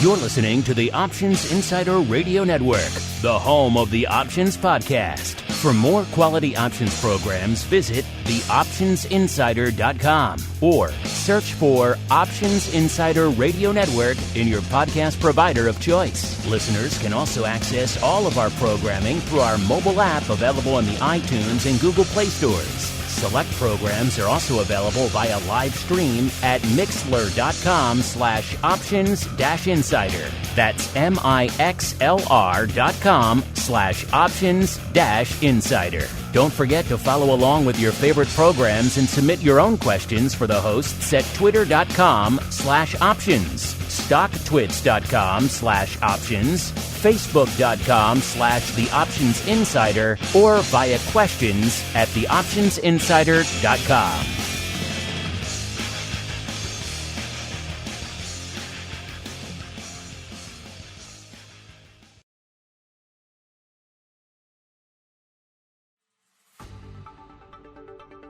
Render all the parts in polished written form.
You're listening to the Options Insider Radio Network, the home of the Options Podcast. For more quality options programs, visit theoptionsinsider.com or search for Options Insider Radio Network in your podcast provider of choice. Listeners can also access all of our programming through our mobile app available in the iTunes and Google Play stores. Select programs are also available via live stream at mixlr.com/options-insider. That's mixlr.com/options-insider. Don't forget to follow along with your favorite programs and submit your own questions for the hosts at twitter.com/options, stocktwits.com/options, facebook.com/theoptionsinsider, or via questions at theoptionsinsider.com.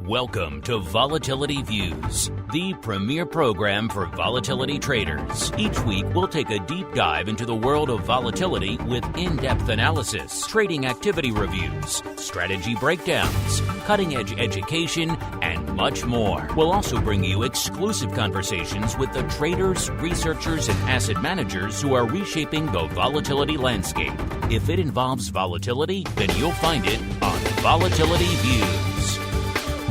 Welcome to Volatility Views, the premier program for volatility traders. Each week, we'll take a deep dive into the world of volatility with in-depth analysis, trading activity reviews, strategy breakdowns, cutting-edge education, and much more. We'll also bring you exclusive conversations with the traders, researchers, and asset managers who are reshaping the volatility landscape. If it involves volatility, then you'll find it on Volatility Views.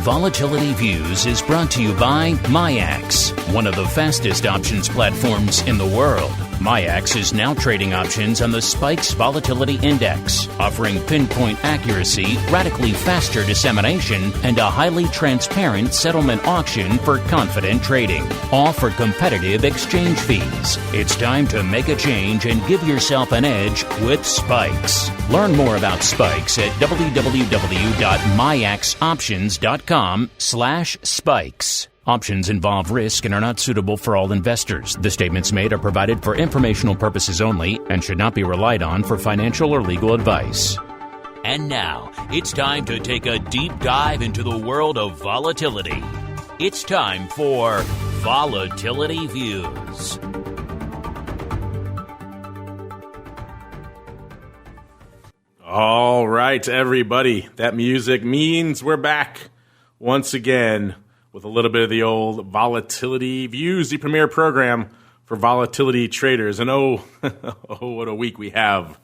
Volatility Views is brought to you by MIAX, one of the fastest options platforms in the world. MIAX is now trading options on the SPIKES Volatility Index, offering pinpoint accuracy, radically faster dissemination, and a highly transparent settlement auction for confident trading, all for competitive exchange fees. It's time to make a change and give yourself an edge with SPIKES. Learn more about SPIKES at www.miaxoptions.com/spikes. Options involve risk and are not suitable for all investors. The statements made are provided for informational purposes only and should not be relied on for financial or legal advice. And now, it's time to take a deep dive into the world of volatility. It's time for Volatility Views. All right, everybody. That music means we're back once again with a little bit of the old Volatility Views, the premier program for volatility traders. And oh, what a week we have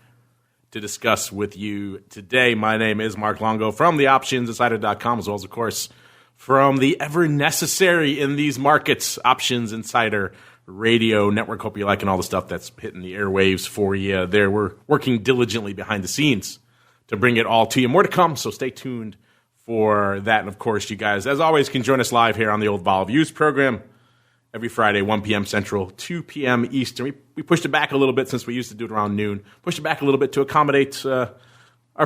to discuss with you today. My name is Mark Longo from theoptionsinsider.com, as well as, of course, from the ever necessary in these markets, Options Insider Radio Network. Hope you liking all the stuff that's hitting the airwaves for you there. We're working diligently behind the scenes to bring it all to you. More to come, so stay tuned for that. And, of course, you guys, as always, can join us live here on the old Vol Views program every Friday, 1 p.m. Central, 2 p.m. Eastern. We pushed it back a little bit since we used to do it around noon. Pushed it back a little bit to accommodate our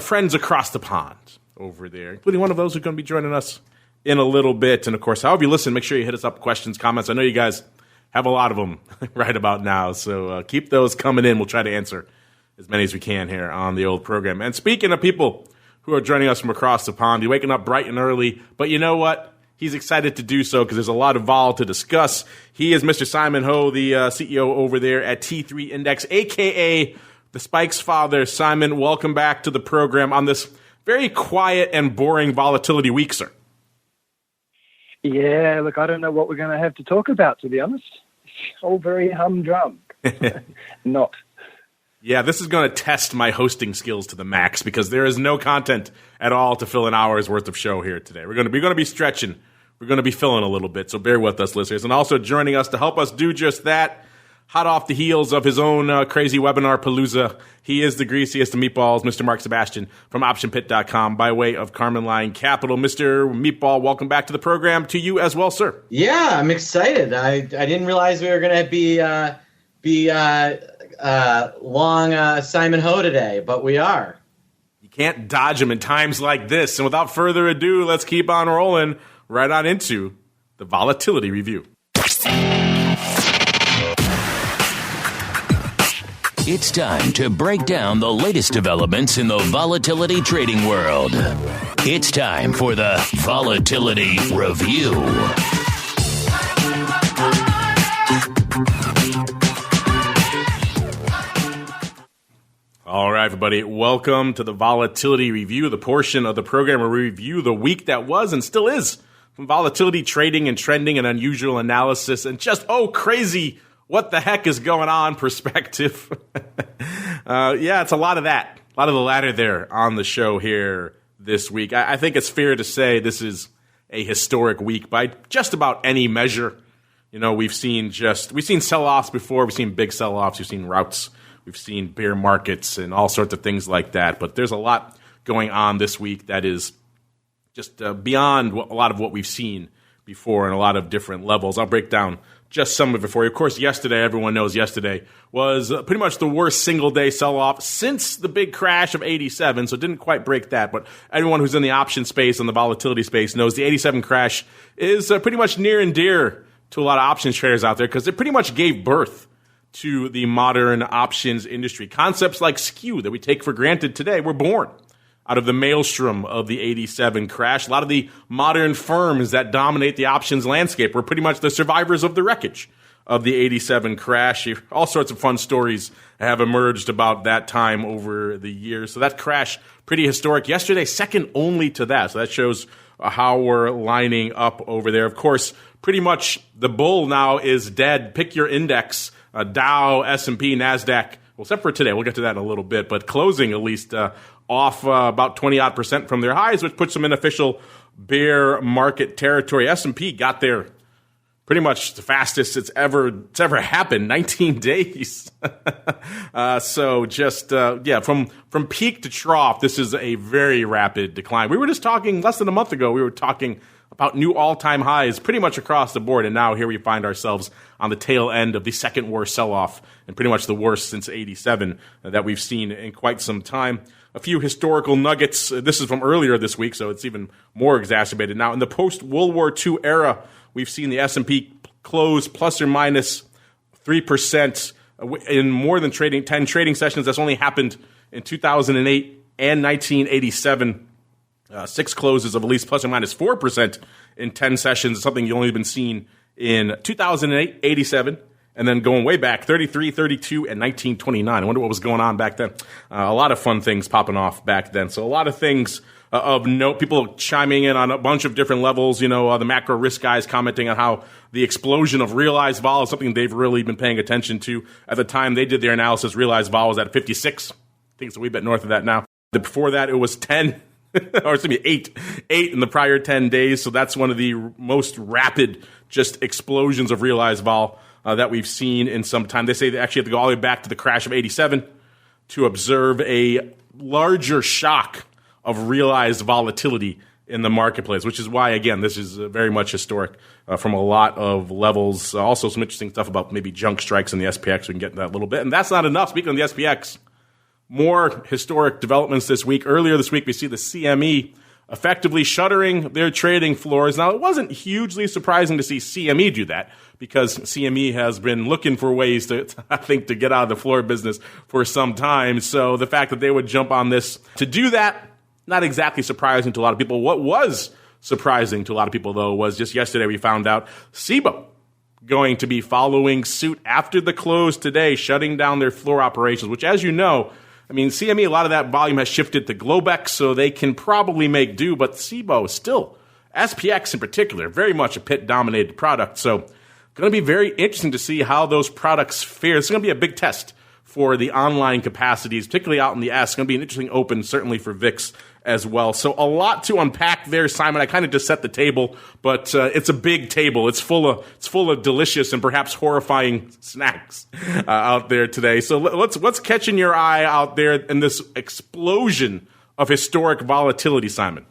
friends across the pond over there, including one of those who's going to be joining us in a little bit. And, of course, however you listen, make sure you hit us up, questions, comments. I know you guys have a lot of them right about now, so keep those coming in. We'll try to answer as many as we can here on the old program. And speaking of people who are joining us from across the pond, you're waking up bright and early, but you know what? He's excited to do so because there's a lot of vol to discuss. He is Mr. Simon Ho, the CEO over there at T3 Index, a.k.a. the Spikes father. Simon, welcome back to the program on this very quiet and boring volatility week, sir. Yeah, look, I don't know what we're going to have to talk about, to be honest. It's all very humdrum. Not. Yeah, this is going to test my hosting skills to the max because there is no content at all to fill an hour's worth of show here today. We're going to be stretching. We're going to be filling a little bit, so bear with us, listeners. And also joining us to help us do just that, hot off the heels of his own crazy webinar palooza, he is the greasiest of meatballs, Mr. Mark Sebastian from OptionPit.com by way of Carmen Line Capital. Mr. Meatball, welcome back to the program. To you as well, sir. Yeah, I'm excited. I didn't realize we were going to be long Simon Ho today, but we are. You can't dodge him in times like this. And without further ado, let's keep on rolling right on into the Volatility Review. It's time to break down the latest developments in the volatility trading world. It's time for the Volatility Review. right, everybody. Welcome to the Volatility Review, the portion of the program where we review the week that was and still is, from volatility, trading, and trending, and unusual analysis, and just, crazy, what the heck is going on perspective. It's a lot of that. A lot of the latter there on the show here this week. I think it's fair to say this is a historic week by just about any measure. You know, we've seen sell-offs before. We've seen big sell-offs. We've seen routes. We've seen bear markets and all sorts of things like that. But there's a lot going on this week that is just beyond a lot of what we've seen before in a lot of different levels. I'll break down just some of it for you. Of course, everyone knows yesterday was pretty much the worst single-day sell-off since the big crash of 87, so it didn't quite break that. But everyone who's in the option space and the volatility space knows the 87 crash is pretty much near and dear to a lot of options traders out there because it pretty much gave birth to the modern options industry. Concepts like skew that we take for granted today were born out of the maelstrom of the 87 crash. A lot of the modern firms that dominate the options landscape were pretty much the survivors of the wreckage of the 87 crash. All sorts of fun stories have emerged about that time over the years. So that crash, pretty historic. Yesterday, second only to that. So that shows how we're lining up over there. Of course, pretty much the bull now is dead. Pick your index. Dow, S&P, NASDAQ, well, except for today. We'll get to that in a little bit. But closing at least off about 20-odd% from their highs, which puts them in official bear market territory. S&P got there pretty much the fastest it's ever happened, 19 days. So just, from peak to trough, this is a very rapid decline. We were just talking less than a month ago. We were talking about new all-time highs pretty much across the board, and now here we find ourselves on the tail end of the second worst sell-off, and pretty much the worst since 87 that we've seen in quite some time. A few historical nuggets. This is from earlier this week, so it's even more exacerbated now. In the post-World War II era, we've seen the S&P close plus or minus 3% in more than 10 trading sessions. That's only happened in 2008 and 1987. 6 closes of at least plus or minus 4% in 10 sessions, something you only been seen in 2008, 87, and then going way back, 33, 32, and 1929. I wonder what was going on back then. A lot of fun things popping off back then. So a lot of things of note, people chiming in on a bunch of different levels. You know, the macro risk guys commenting on how the explosion of realized vol is something they've really been paying attention to. At the time they did their analysis, realized vol was at 56. I think it's a wee bit north of that now. Before that, it was 10. Or it's going to be 8 in the prior 10 days. So that's one of the most rapid just explosions of realized vol that we've seen in some time. They say they actually have to go all the way back to the crash of 87 to observe a larger shock of realized volatility in the marketplace, which is why, again, this is very much historic from a lot of levels. Also, some interesting stuff about maybe junk strikes in the SPX. We can get into that a little bit. And that's not enough. Speaking of the SPX, more historic developments this week. Earlier this week, we see the CME effectively shuttering their trading floors. Now, it wasn't hugely surprising to see CME do that because CME has been looking for ways to get out of the floor business for some time. So the fact that they would jump on this to do that, not exactly surprising to a lot of people. What was surprising to a lot of people, though, was just yesterday we found out CBOE going to be following suit after the close today, shutting down their floor operations, which, as you know, I mean, CME, a lot of that volume has shifted to Globex, so they can probably make do, but CBOE still, SPX in particular, very much a pit-dominated product. So going to be very interesting to see how those products fare. It's going to be a big test for the online capacities, particularly out in the S. It's going to be an interesting open, certainly for VIX as well. So a lot to unpack there, Simon. I kind of just set the table, but it's a big table. It's full of delicious and perhaps horrifying snacks out there today. So what's catching your eye out there in this explosion of historic volatility, Simon?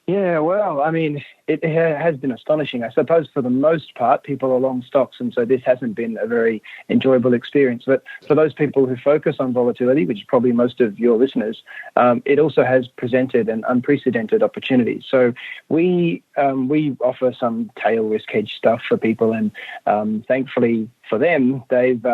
Yeah, well, I mean, it has been astonishing. I suppose for the most part, people are long stocks, and so this hasn't been a very enjoyable experience. But for those people who focus on volatility, which is probably most of your listeners, it also has presented an unprecedented opportunity. So we offer some tail risk hedge stuff for people, and thankfully for them, they've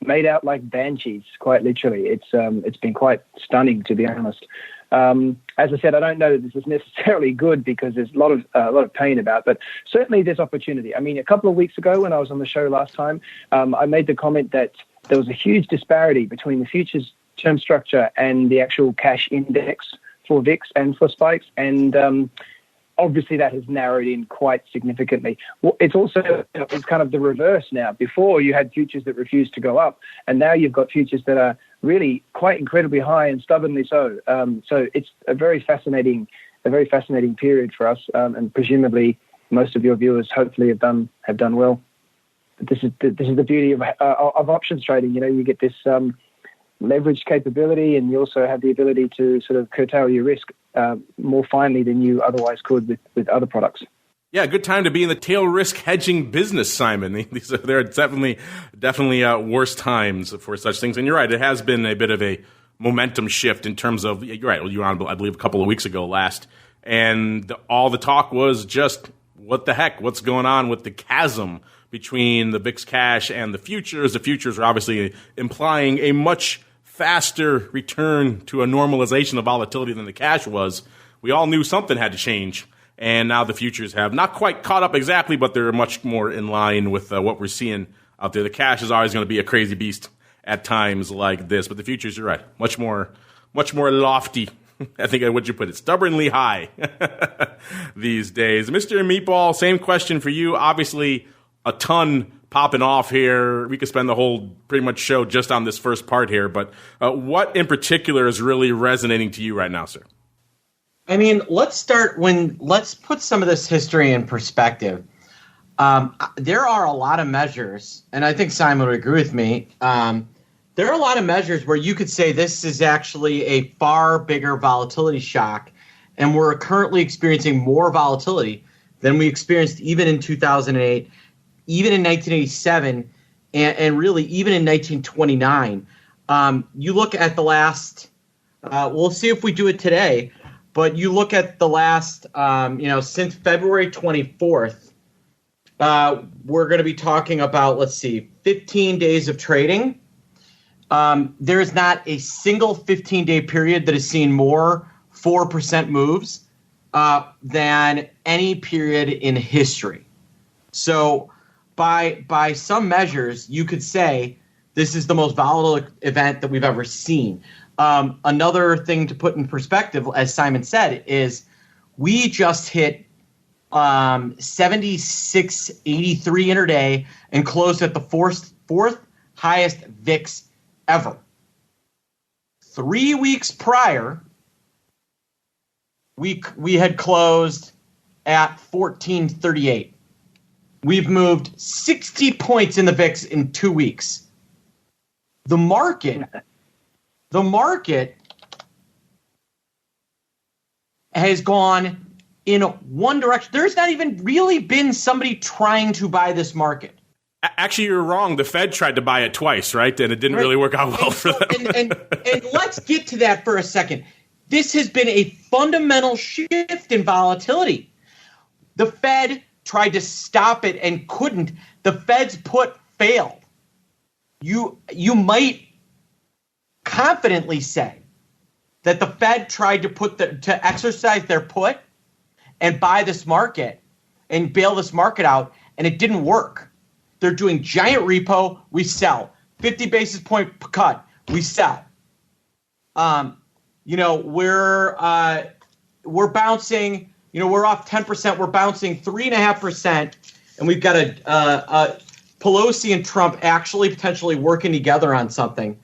made out like banshees, quite literally. It's been quite stunning, to be honest. As I said, I don't know that this is necessarily good because there's a lot of pain about, but certainly there's opportunity. I mean, a couple of weeks ago when I was on the show last time, I made the comment that there was a huge disparity between the futures term structure and the actual cash index for VIX and for spikes. And obviously that has narrowed in quite significantly. It's also, it's kind of the reverse now. Before you had futures that refused to go up, and now you've got futures that are really quite incredibly high and stubbornly so. So it's a very fascinating period for us, and presumably most of your viewers hopefully have done well. This is the beauty of options trading. You get this leverage capability, and you also have the ability to sort of curtail your risk more finely than you otherwise could with other products. Yeah, good time to be in the tail risk hedging business, Simon. There are definitely worse times for such things. And you're right, it has been a bit of a momentum shift in terms of, you're right, you were on, I believe, a couple of weeks ago last, and all the talk was just, what the heck, what's going on with the chasm between the VIX cash and the futures? The futures are obviously implying a much faster return to a normalization of volatility than the cash was. We all knew something had to change. And now the futures have not quite caught up exactly, but they're much more in line with what we're seeing out there. The cash is always going to be a crazy beast at times like this, but the futures, you're right, much more lofty. I think I would you put it, stubbornly high these days. Mr. Meatball, same question for you. Obviously, a ton popping off here. We could spend the whole pretty much show just on this first part here, but what in particular is really resonating to you right now, sir? I mean, let's put some of this history in perspective. There are a lot of measures, and I think Simon would agree with me. There are a lot of measures where you could say this is actually a far bigger volatility shock, and we're currently experiencing more volatility than we experienced even in 2008, even in 1987, and really even in 1929. You look at the last, we'll see if we do it today, but you look at the last, since February 24th, we're going to be talking about, 15 days of trading. There is not a single 15-day period that has seen more 4% moves than any period in history. So by some measures, you could say this is the most volatile event that we've ever seen. Another thing to put in perspective, as Simon said, is we just hit 76.83 intraday and closed at the fourth highest VIX ever. 3 weeks prior, we had closed at 1438. We've moved 60 points in the VIX in 2 weeks. The market has gone in one direction. There's not even really been somebody trying to buy this market. Actually, you're wrong. The Fed tried to buy it twice, right? And it didn't really work out well for them. And let's get to that for a second. This has been a fundamental shift in volatility. The Fed tried to stop it and couldn't. The Fed's put failed. You might confidently say that the Fed tried to exercise their put and buy this market and bail this market out, and it didn't work. They're doing giant repo, we sell. 50 basis point cut, we sell. We're bouncing. We're off 10%. We're bouncing 3.5%, and we've got a Pelosi and Trump actually potentially working together on something.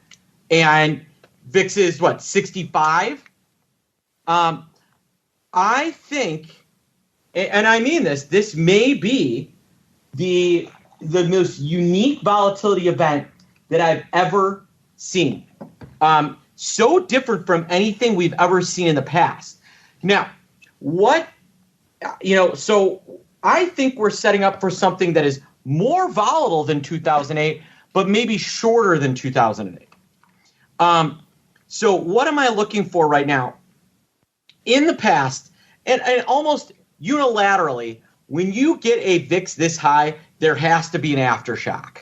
And VIX is 65. I think, and I mean this. This may be the most unique volatility event that I've ever seen. So different from anything we've ever seen in the past. Now, so I think we're setting up for something that is more volatile than 2008, but maybe shorter than 2008. So what am I looking for right now? In the past, and almost unilaterally, when you get a VIX this high, there has to be an aftershock.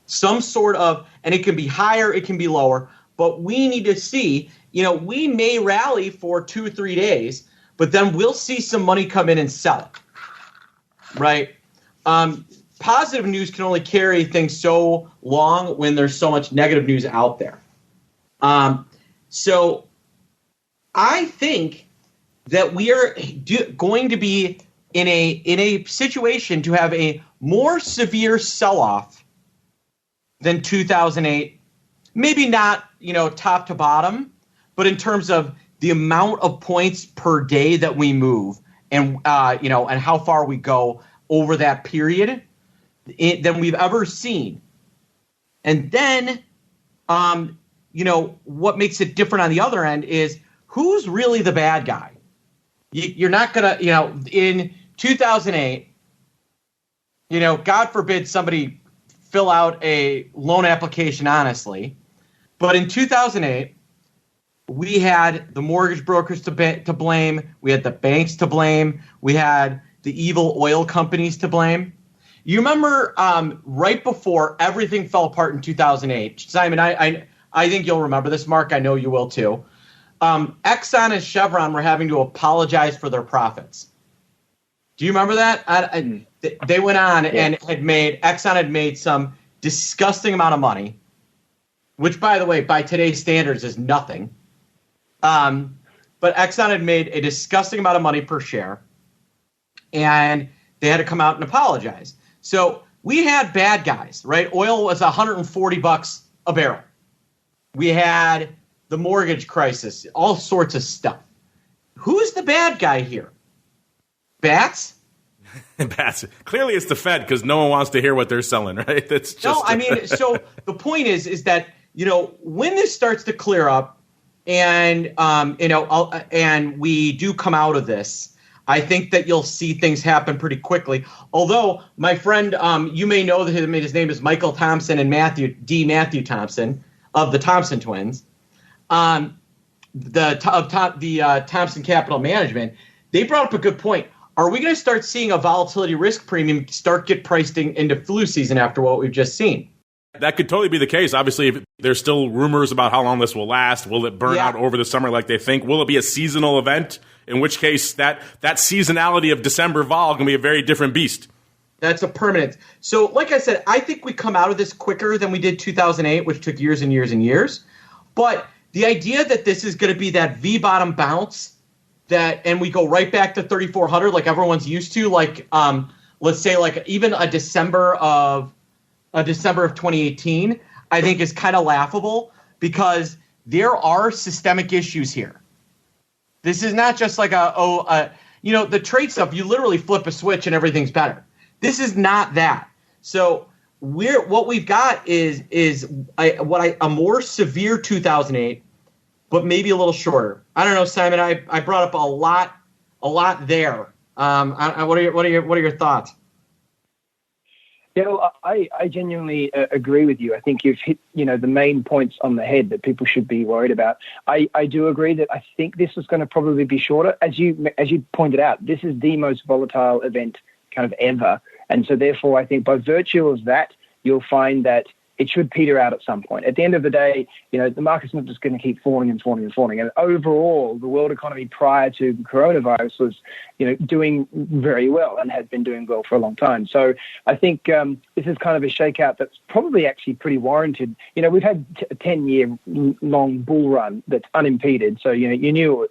Some sort of, and it can be higher, it can be lower, but we need to see, we may rally for 2 or 3 days, but then we'll see some money come in and sell it, right? Positive news can only carry things so long when there's so much negative news out there. So I think that we are going to be in a situation to have a more severe sell-off than 2008. Maybe not, top to bottom, but in terms of the amount of points per day that we move and and how far we go over that period than we've ever seen. And then, what makes it different on the other end is who's really the bad guy? You're not going to, in 2008, God forbid somebody fill out a loan application honestly. But in 2008, we had the mortgage brokers to blame. We had the banks to blame. We had the evil oil companies to blame. You remember right before everything fell apart in 2008, Simon, I think you'll remember this, Mark. I know you will too. Exxon and Chevron were having to apologize for their profits. Do you remember that? They went on and Exxon had made some disgusting amount of money, which, by the way, by today's standards is nothing. But Exxon had made a disgusting amount of money per share, and they had to come out and apologize. So we had bad guys, right? Oil was $140 a barrel. We had the mortgage crisis, all sorts of stuff. Who's the bad guy here? Bats? Bats. Clearly it's the Fed because no one wants to hear what they're selling, right? That's just so the point is that, when this starts to clear up and, and we do come out of this, I think that you'll see things happen pretty quickly. Although, my friend, you may know that his name is Michael Thompson and Matthew Thompson of the Thompson twins. The Thompson Capital Management, they brought up a good point. Are we going to start seeing a volatility risk premium get priced into flu season after what we've just seen? That could totally be the case. Obviously, if there's still rumors about how long this will last. Will it burn out over the summer like they think? Will it be a seasonal event? In which case, that seasonality of December vol can be a very different beast. That's a permanent. So, like I said, I think we come out of this quicker than we did 2008, which took years and years and years. But the idea that this is going to be that V-bottom bounce and we go right back to 3,400 like everyone's used to, like let's say like even a December of 2018, I think is kind of laughable because there are systemic issues here. This is not just like the trade stuff. You literally flip a switch and everything's better. This is not that. So what we've got is a more severe 2008, but maybe a little shorter. I don't know, Simon. I brought up a lot there. What are your thoughts? Yeah, well, I genuinely agree with you. I think you've hit, the main points on the head that people should be worried about. I do agree that I think this is going to probably be shorter. As you pointed out, this is the most volatile event kind of ever. And so therefore, I think by virtue of that, you'll find that it should peter out at some point. At the end of the day, the market's not just going to keep falling and falling and falling. And overall, the world economy prior to coronavirus was, doing very well and had been doing well for a long time. So I think this is kind of a shakeout that's probably actually pretty warranted. We've had a 10-year long bull run that's unimpeded. So,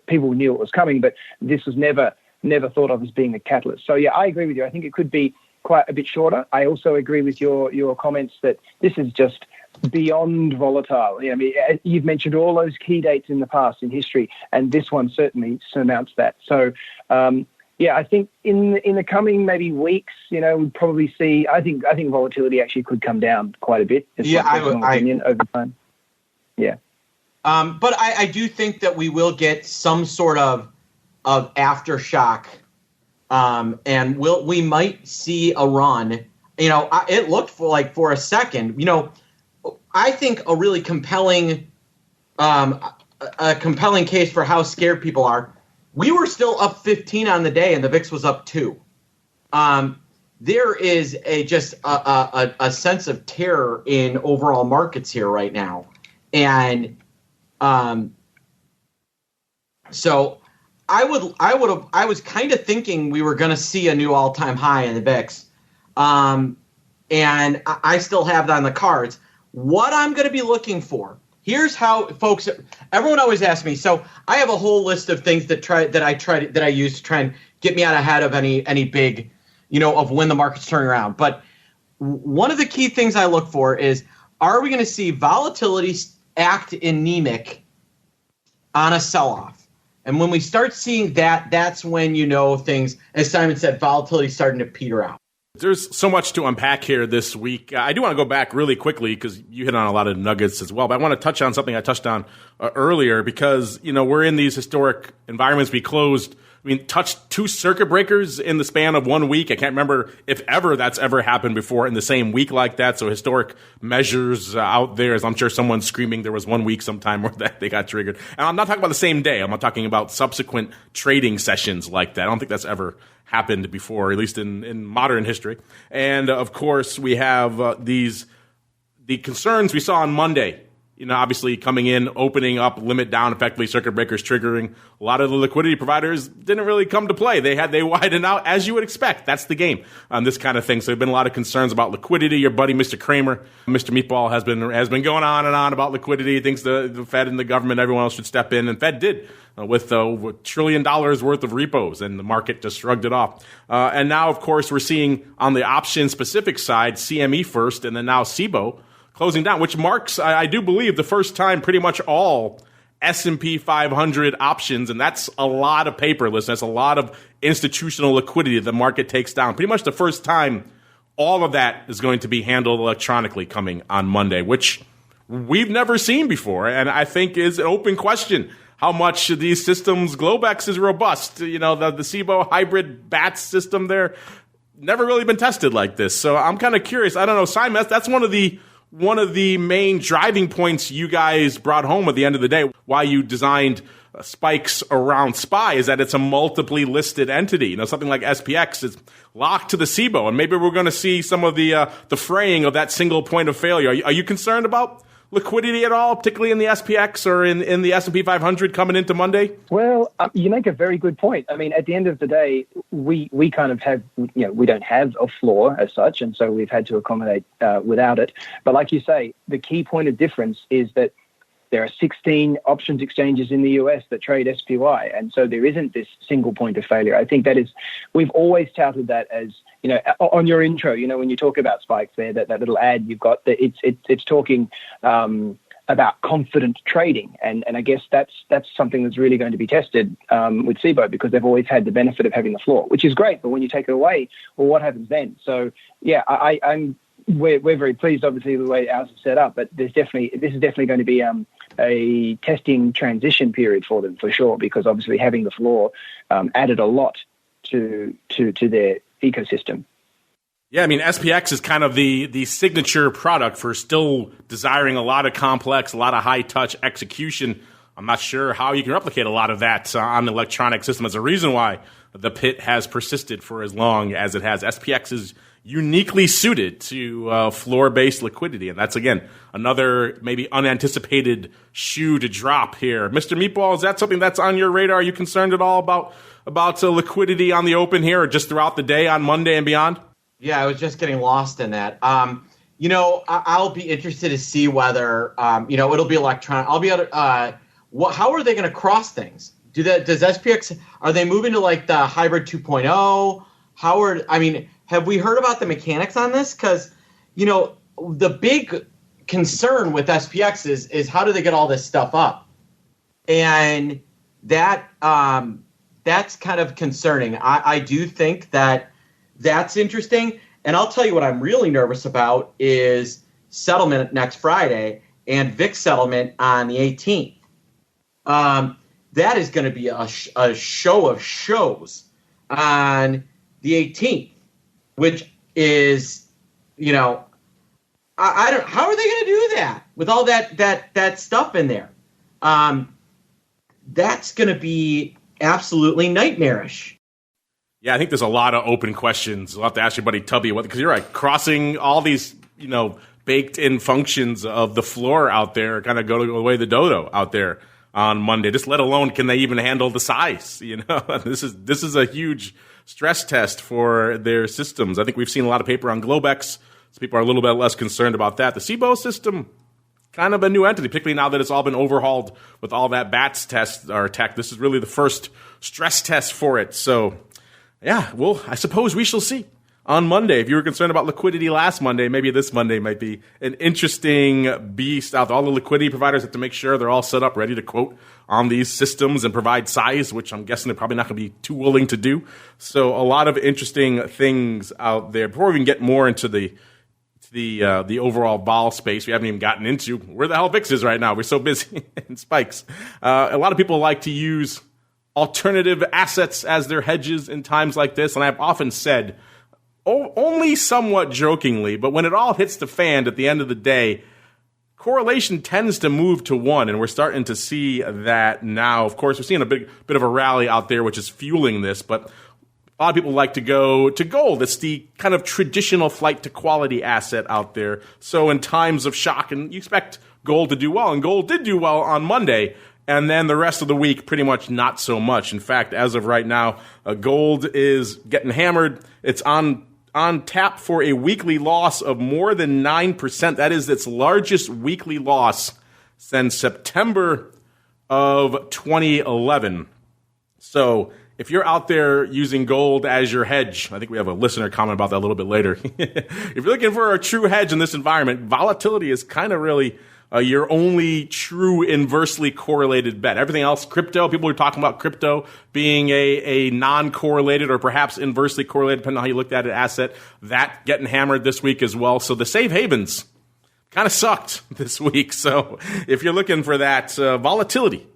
people knew it was coming, but this was never thought of as being a catalyst. So, yeah, I agree with you. I think it could be quite a bit shorter. I also agree with your comments that this is just beyond volatile. You've mentioned all those key dates in the past in history, and this one certainly surmounts that. So, I think in the coming maybe weeks, we'd probably see. I think volatility actually could come down quite a bit. Opinion over time. Yeah, but I do think that we will get some sort of aftershock. And we might see a run. It looked for a second. I think a really compelling case for how scared people are. We were still up 15 on the day, and the VIX was up 2. There is just a sense of terror in overall markets here right now, and so. I was kind of thinking we were going to see a new all-time high in the VIX, and I still have that on the cards. What I'm going to be looking for Here's how, folks. Everyone always asks me. So I have a whole list of things that I use to try and get me out ahead of any big, of when the market's turning around. But one of the key things I look for is, are we going to see volatility act anemic on a sell-off? And when we start seeing that, that's when things, as Simon said, volatility is starting to peter out. There's so much to unpack here this week. I do want to go back really quickly because you hit on a lot of nuggets as well. But I want to touch on something I touched on earlier because, we're in these historic environments. We touched 2 circuit breakers in the span of 1 week. I can't remember if ever that's ever happened before in the same week like that. So historic measures out there, as I'm sure someone's screaming there was 1 week sometime where that they got triggered. And I'm not talking about the same day. I'm not talking about subsequent trading sessions like that. I don't think that's ever happened before, at least in modern history. And of course, we have the concerns we saw on Monday. Obviously coming in, opening up, limit down, effectively circuit breakers triggering. A lot of the liquidity providers didn't really come to play. They widened out as you would expect. That's the game on this kind of thing. So there have been a lot of concerns about liquidity. Your buddy, Mr. Kramer, Mr. Meatball has been going on and on about liquidity. He thinks the Fed and the government, everyone else should step in. And Fed did with over $1 trillion worth of repos, and the market just shrugged it off. And now, of course, we're seeing on the option specific side, CME first, and then now SIBO closing down, which marks, I do believe, the first time pretty much all S&P 500 options, and that's a lot of paper, listen, that's a lot of institutional liquidity the market takes down. Pretty much the first time all of that is going to be handled electronically coming on Monday, which we've never seen before, and I think is an open question. How much these systems, Globex is robust, the SIBO hybrid BATS system there, never really been tested like this. So I'm kind of curious. I don't know, Simon, that's one of the main driving points you guys brought home at the end of the day, why you designed spikes around SPY, is that it's a multiply listed entity. Something like SPX is locked to the SIBO, and maybe we're going to see some of the fraying of that single point of failure. Are you concerned about liquidity at all, particularly in the SPX or in the S&P 500 coming into Monday? Well, you make a very good point. I mean, at the end of the day, we kind of have, we don't have a floor as such, and so we've had to accommodate without it. But like you say, the key point of difference is that there are 16 options exchanges in the US that trade SPY, and so there isn't this single point of failure. I think we've always touted that as, on your intro, when you talk about spikes there, that little ad you've got, it's talking about confident trading, and I guess that's something that's really going to be tested with SIBO, because they've always had the benefit of having the floor, which is great. But when you take it away, well, what happens then? So yeah, we're very pleased, obviously, with the way ours is set up, but this is definitely going to be a testing transition period for them, for sure, because obviously having the floor added a lot to their ecosystem. Yeah, I mean, SPX is kind of the signature product for still desiring a lot of complex, a lot of high-touch execution. I'm not sure how you can replicate a lot of that on an electronic system. That's a reason why the pit has persisted for as long as it has. SPX is uniquely suited to floor-based liquidity, and that's, again, another maybe unanticipated shoe to drop here. Mr. Meatball, is that something that's on your radar? Are you concerned at all about liquidity on the open here, or just throughout the day on Monday and beyond? Yeah, I was just getting lost in that. I'll be interested to see whether it'll be electronic. I'll be able to, how are they going to cross things? Does SPX, are they moving to like the hybrid 2.0? Have we heard about the mechanics on this? Because, the big concern with SPX is how do they get all this stuff up? And that's kind of concerning. I do think that's interesting. And I'll tell you what I'm really nervous about is settlement next Friday and VIX settlement on the 18th. That is going to be a show of shows on the 18th, which is, I don't. How are they going to do that with all that stuff in there? That's going to be absolutely nightmarish. Yeah, I think there's a lot of open questions. I'll have to ask your buddy Tubby, because you're right, crossing all these, baked-in functions of the floor out there kind of go the way of the dodo out there on Monday. Just let alone can they even handle the size? This is a huge stress test for their systems. I think we've seen a lot of paper on Globex, so people are a little bit less concerned about that. The SIBO system, kind of a new entity, particularly now that it's all been overhauled with all that BATS test or tech. This is really the first stress test for it. So, yeah, well, I suppose we shall see on Monday. If you were concerned about liquidity last Monday, maybe this Monday might be an interesting beast out there. All the liquidity providers have to make sure they're all set up, ready to quote on these systems and provide size, which I'm guessing they're probably not going to be too willing to do. So a lot of interesting things out there. Before we can get more into the overall vol space, we haven't even gotten into where the hell VIX is right now. We're so busy in spikes. A lot of people like to use alternative assets as their hedges in times like this, and I've often said, only somewhat jokingly, but when it all hits the fan at the end of the day, correlation tends to move to one, and we're starting to see that now. Of course, we're seeing a bit of a rally out there, which is fueling this, but a lot of people like to go to gold. It's the kind of traditional flight to quality asset out there. So in times of shock, and you expect gold to do well, and gold did do well on Monday, and then the rest of the week, pretty much not so much. In fact, as of right now, gold is getting hammered. It's on tap for a weekly loss of more than 9%. That is its largest weekly loss since September of 2011. So if you're out there using gold as your hedge, I think we have a listener comment about that a little bit later. If you're looking for a true hedge in this environment, volatility is kind of really your only true inversely correlated bet. Everything else, crypto, people are talking about crypto being a non-correlated or perhaps inversely correlated, depending on how you looked at it, asset, that getting hammered this week as well. So the safe havens kind of sucked this week. So if you're looking for that volatility,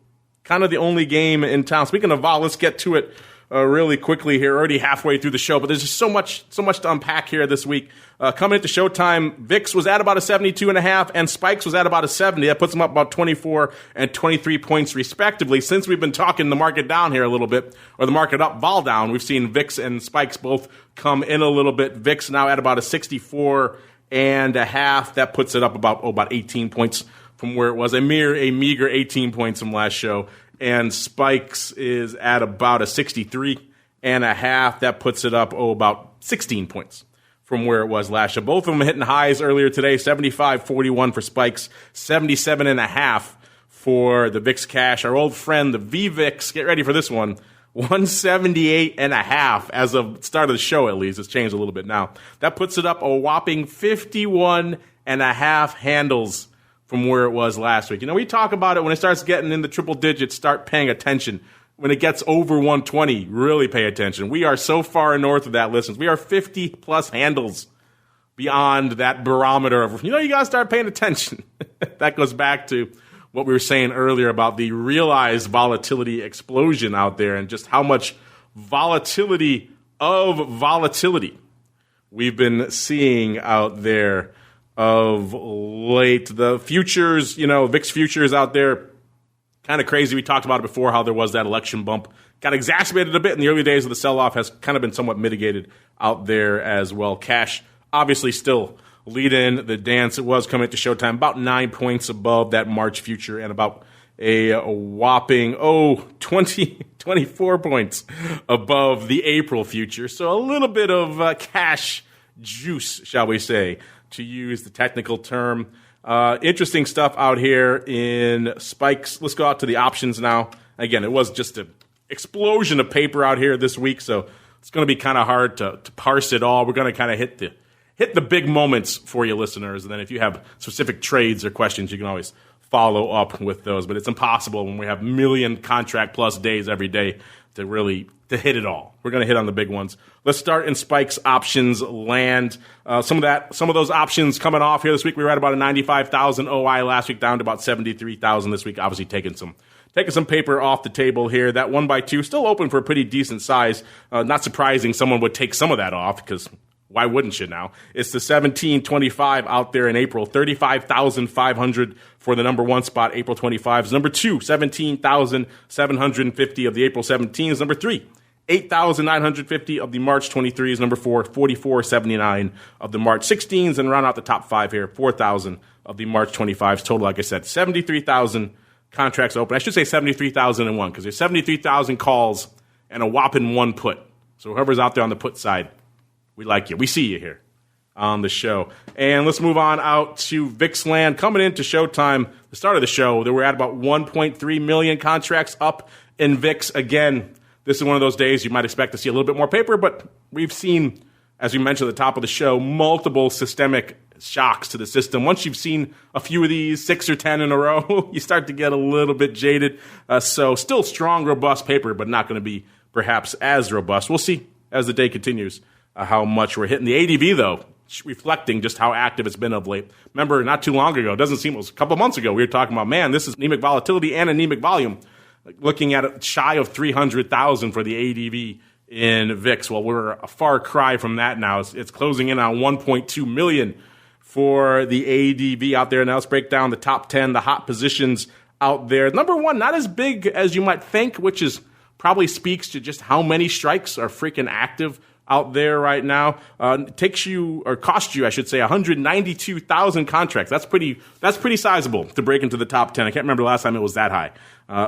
kind of the only game in town. Speaking of vol, let's get to it really quickly here. Already halfway through the show, but there's just so much to unpack here this week. Coming into showtime, VIX was at about a 72.5, and Spikes was at about a 70. That puts them up about 24 and 23 points respectively. Since we've been talking the market down here a little bit, or the market up, vol down, we've seen VIX and Spikes both come in a little bit. VIX now at about a 64.5. That puts it up about 18 points from where it was, a meager 18 points from last show. And Spikes is at about a 63.5. That puts it up, about 16 points from where it was last show. Both of them hitting highs earlier today, 75.41 for Spikes, 77.5 for the VIX Cash. Our old friend, the VVIX, get ready for this one, 178.5 as of the start of the show at least. It's changed a little bit now. That puts it up a whopping 51.5 handles from where it was last week. You know, we talk about it when it starts getting in the triple digits, start paying attention. When it gets over 120, really pay attention. We are so far north of that, listeners. We are 50-plus handles beyond that barometer of, you got to start paying attention. That goes back to what we were saying earlier about the realized volatility explosion out there and just how much volatility of volatility we've been seeing out there of late. The futures, VIX futures out there, kind of crazy. We talked about it before, how there was that election bump. Got exacerbated a bit in the early days of the sell-off, has kind of been somewhat mitigated out there as well. Cash obviously still leading the dance. It was coming to showtime about 9 points above that March future and about a whopping 24 points above the April future. So a little bit of cash juice, shall we say, to use the technical term. Interesting stuff out here in Spikes. Let's go out to the options now. Again, it was just an explosion of paper out here this week, so it's going to be kind of hard to parse it all. We're going to kind of hit the big moments for you listeners, and then if you have specific trades or questions, you can always follow up with those. But it's impossible when we have million contract plus days every day to hit it all. We're going to hit on the big ones. Let's start in Spikes options land. Some of those options coming off here this week. We were at about a 95,000 OI last week, down to about 73,000 this week. Obviously taking some paper off the table here. That 1x2 still open for a pretty decent size. Not surprising someone would take some of that off, because why wouldn't you now? It's the 1725 out there in April. 35,500 for the number one spot, April 25s. Number two, 17,750 of the April 17s. Number three, 8,950 of the March 23s. Number four, 44.79 of the March 16s. And round out the top five here, 4,000 of the March 25s. Total, like I said, 73,000 contracts open. I should say 73,001, because there's 73,000 calls and a whopping one put. So whoever's out there on the put side, we like you. We see you here. on the show. And let's move on out to VIX land. Coming into showtime, the start of the show, they were at about 1.3 million contracts up in VIX. Again, this is one of those days you might expect to see a little bit more paper, but we've seen, as we mentioned at the top of the show, multiple systemic shocks to the system. Once you've seen a few of these, 6 or 10 in a row, you start to get a little bit jaded. So still strong, robust paper, but not going to be perhaps as robust. We'll see as the day continues how much we're hitting. The ADV, though, reflecting just how active it's been of late. Remember, not too long ago, it doesn't seem, it was a couple months ago, we were talking about, man, this is anemic volatility and anemic volume. Looking at it shy of 300,000 for the ADV in VIX. Well, we're a far cry from that now. It's closing in on 1.2 million for the ADV out there. Now let's break down the top 10, the hot positions out there. Number one, not as big as you might think, which is probably speaks to just how many strikes are freaking active out there right now. Takes you, or cost you, I should say, 192,000 contracts. That's pretty sizable to break into the top 10. I can't remember the last time it was that high.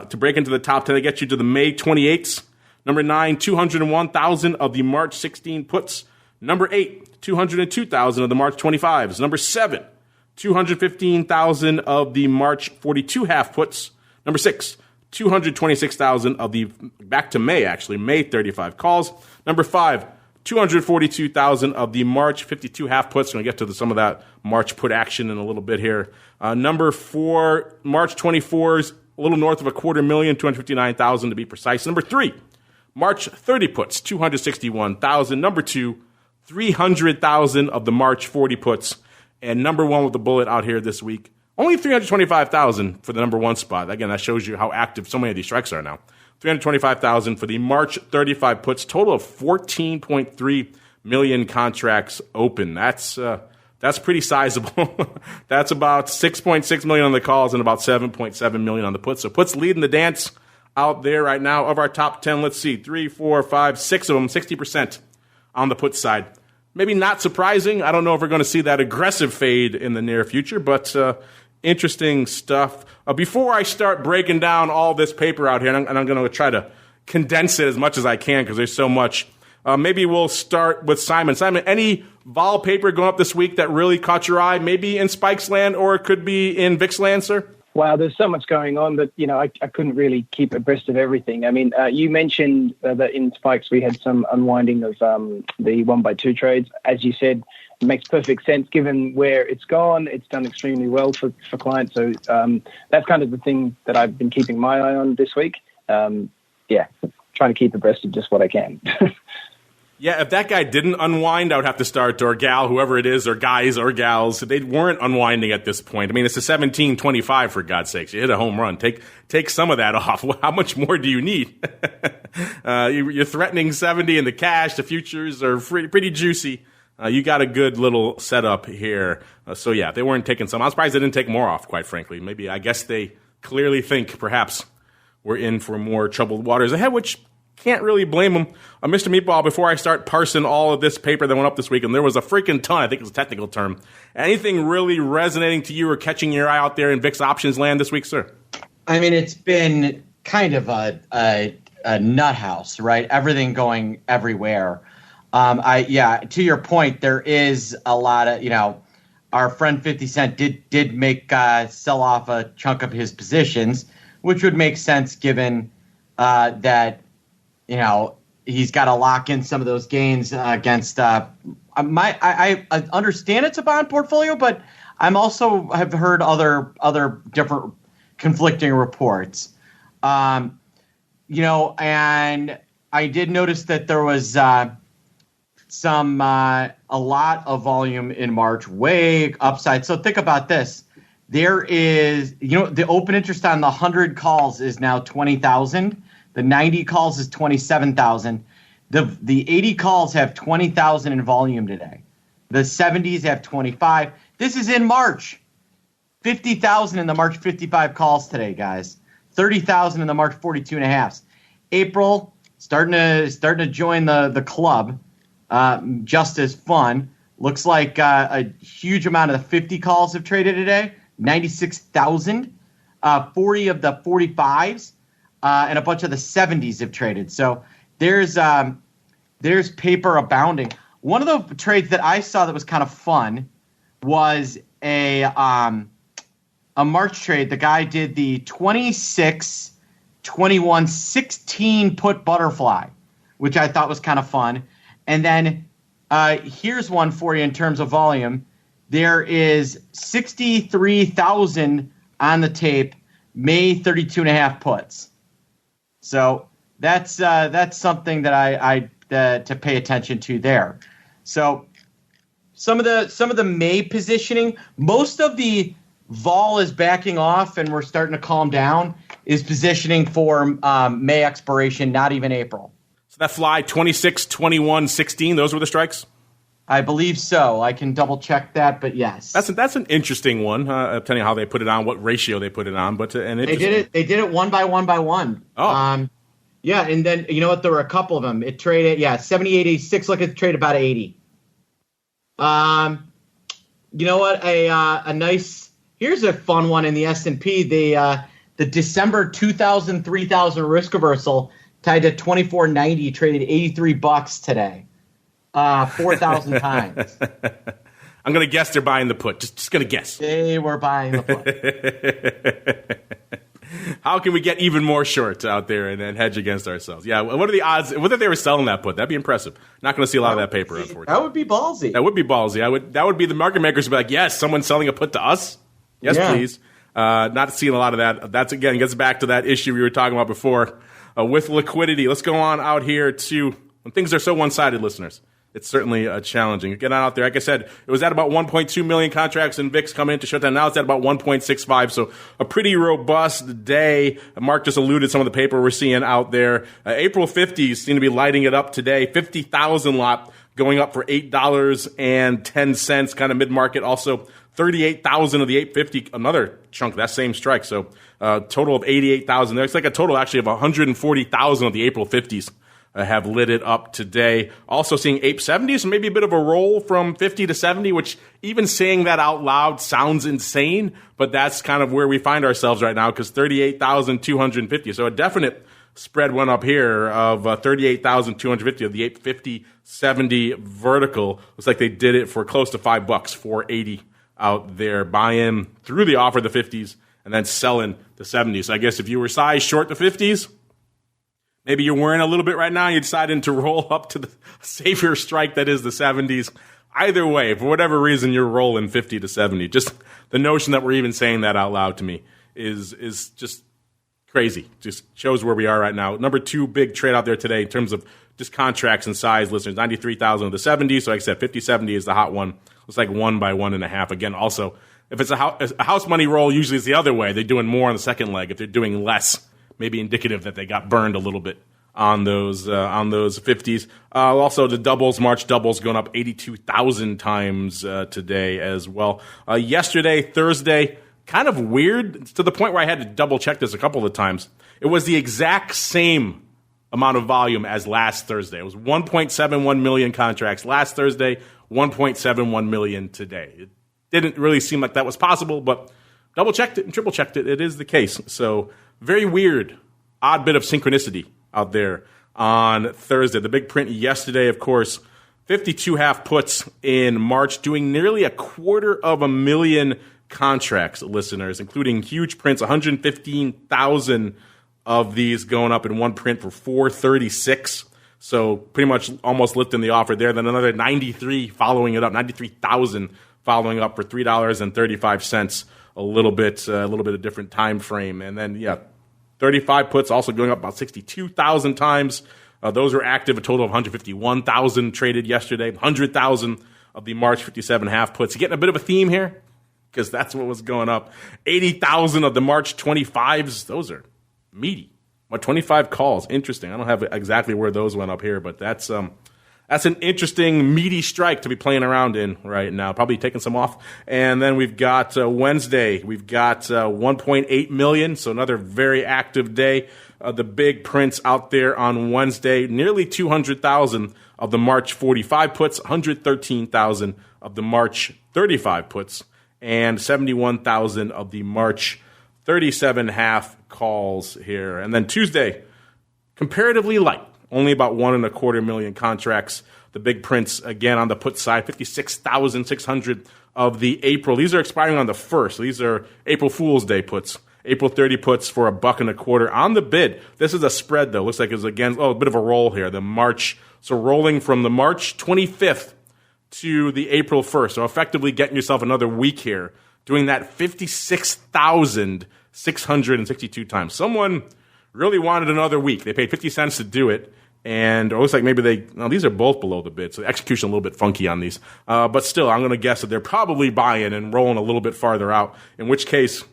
To break into the top 10, they get you to the May 28th. Number 9, 201,000 of the March 16 puts. Number 8, 202,000 of the March 25s. Number 7, 215,000 of the March 42 half puts. Number 6, 226,000 of the, back to May actually, May 35 calls. Number 5, 242,000 of the March 52 half puts. We're going to get to some of that March put action in a little bit here. Number 4, March 24s, a little north of 250,000, 259,000 to be precise. Number 3, March 30 puts, 261,000. Number 2, 300,000 of the March 40 puts. And number 1 with the bullet out here this week, only 325,000 for the number 1 spot. Again, that shows you how active so many of these strikes are now. 325,000 for the March 35 puts, total of 14.3 million contracts open. That's pretty sizable. That's about 6.6 million on the calls and about 7.7 million on the puts. So puts leading the dance out there right now. Of our top 10, let's see, 3, 4, 5, 6 of them, 60% on the put side. Maybe not surprising. I don't know if we're going to see that aggressive fade in the near future, but interesting stuff. Before I start breaking down all this paper out here, and I'm going to try to condense it as much as I can because there's so much, maybe we'll start with Simon. Simon, any vol paper going up this week that really caught your eye, maybe in Spikes land or it could be in VIX land, sir? Wow, there's so much going on that, I couldn't really keep abreast of everything. I mean, you mentioned that in Spikes we had some unwinding of the 1x2 trades. As you said, it makes perfect sense given where it's gone. It's done extremely well for clients. So that's kind of the thing that I've been keeping my eye on this week. Trying to keep abreast of just what I can. Yeah, if that guy didn't unwind, I would have to start, or gal, whoever it is, or guys or gals, they weren't unwinding at this point. I mean, it's a 17-25, for God's sakes. You hit a home run. Take some of that off. How much more do you need? You're threatening 70 in the cash. The futures are pretty juicy. You got a good little setup here. So, yeah, they weren't taking some. I'm surprised they didn't take more off, quite frankly. Maybe, I guess they clearly think, perhaps, we're in for more troubled waters ahead, which can't really blame them. Mr. Meatball, before I start parsing all of this paper that went up this week, and there was a freaking ton, I think it's a technical term, anything really resonating to you or catching your eye out there in VIX options land this week, sir? I mean, it's been kind of a nut house, right? Everything going everywhere. To your point, there is a lot of, our friend 50 Cent did make sell off a chunk of his positions, which would make sense given that, he's got to lock in some of those gains against I understand it's a bond portfolio, but I'm also have heard other different conflicting reports. And I did notice that there was a lot of volume in March, way upside. So think about this. There is, the open interest on the 100 calls is now 20,000. The 90 calls is 27,000. The 80 calls have 20,000 in volume today. The 70s have 25. This is in March. 50,000 in the March 55 calls today, guys. 30,000 in the March 42 and a halves. April starting to join the club. Just as fun. Looks like a huge amount of the 50 calls have traded today. 96,000. 40 of the 45s. And a bunch of the 70s have traded. So there's paper abounding. One of the trades that I saw that was kind of fun was a March trade. The guy did the 26, 21, 16 put butterfly, which I thought was kind of fun. And then here's one for you in terms of volume. There is 63,000 on the tape, May 32.5 puts. So that's something that I to pay attention to there. So some of the May positioning, most of the vol is backing off and we're starting to calm down, is positioning for May expiration, not even April. So that fly 26, 21, 16, those were the strikes? I believe so. I can double check that, but yes. That's an interesting one, depending on how they put it on, what ratio they put it on. But they did it one by one by one. Oh. Yeah, and then you know what? There were a couple of them. It traded 78, 86. Look at the trade about 80. You know what? A nice. Here's a fun one in the S&P. The December 2000 3000 risk reversal tied to 2490 traded $83 today. 4,000 times. I'm going to guess they're buying the put. Just going to guess. They were buying the put. How can we get even more short out there and hedge against ourselves? Yeah, what are the odds? Whether they were selling that put, that'd be impressive. Not going to see a lot of that paper, unfortunately. That would be ballsy. That would be ballsy. That would be the market makers would be like, yes, someone's selling a put to us. Yes, please. Not seeing a lot of that. That's, again, gets back to that issue we were talking about before with liquidity. Let's go on out here to when things are so one-sided, listeners. It's certainly challenging. Get on out there. Like I said, it was at about 1.2 million contracts in VIX coming into shutdown. Now it's at about 1.65. So a pretty robust day. Mark just alluded to some of the paper we're seeing out there. April 50s seem to be lighting it up today. 50,000 lot going up for $8.10, kind of mid-market. Also 38,000 of the 850, another chunk of that same strike. So total of 88,000. There's like a total actually of 140,000 of the April 50s. Have lit it up today. Also seeing Ape 70s, so maybe a bit of a roll from 50 to 70, which even saying that out loud sounds insane, but that's kind of where we find ourselves right now because 38,250. So a definite spread went up here of 38,250 of the Ape 50-70 vertical. Looks like they did it for close to $5, $4.80 out there. Buy in through the offer the 50s and then selling the 70s. So I guess if you were size short the 50s, maybe you're worrying a little bit right now. You're deciding to roll up to the savior strike that is the 70s. Either way, for whatever reason, you're rolling 50 to 70. Just the notion that we're even saying that out loud to me is just crazy. Just shows where we are right now. Number two big trade out there today in terms of just contracts and size, listeners, 93,000 of the 70s. So like I said, 50-70 is the hot one. It's like 1 by 1.5. Again, also, if it's a house money roll, usually it's the other way. They're doing more on the second leg. If they're doing less, maybe indicative that they got burned a little bit on those 50s. Also, the doubles, March doubles, going up 82,000 times today as well. Yesterday, Thursday, kind of weird to the point where I had to double check this a couple of times. It was the exact same amount of volume as last Thursday. It was 1.71 million contracts last Thursday, 1.71 million today. It didn't really seem like that was possible, but double checked it and triple checked it. It is the case. So very weird, odd bit of synchronicity out there on Thursday. The big print yesterday, of course, 52 half puts in March, doing nearly 250,000 contracts, listeners, including huge prints, 115,000 of these going up in one print for 436. So pretty much almost lifting the offer there. Then another 93 following it up, 93,000 following up for $3.35. A little bit of different time frame. And then, 35 puts also going up about 62,000 times. Those were active, a total of 151,000 traded yesterday, 100,000 of the March 57 half puts. You getting a bit of a theme here? Because that's what was going up. 80,000 of the March 25s. Those are meaty. What, 25 calls? Interesting. I don't have exactly where those went up here, but that's an interesting, meaty strike to be playing around in right now. Probably taking some off. And then we've got Wednesday. We've got 1.8 million, so another very active day. The big prints out there on Wednesday. Nearly 200,000 of the March 45 puts, 113,000 of the March 35 puts, and 71,000 of the March 37 half calls here. And then Tuesday, comparatively light. Only about 1.25 million contracts. the big prints again on the put side, 56,600 of the April. These are expiring on the 1st. So these are April Fool's Day puts. April 30 puts for $1.25 on the bid. This is a spread, though. Looks like it's again, a bit of a roll here. The March, so rolling from the March 25th to the April 1st. So effectively getting yourself another week here, doing that 56,662 times. Someone really wanted another week. They paid 50 cents to do it. And it looks like maybe these are both below the bid, so the execution a little bit funky on these. But still, I'm going to guess that they're probably buying and rolling a little bit farther out, in which case,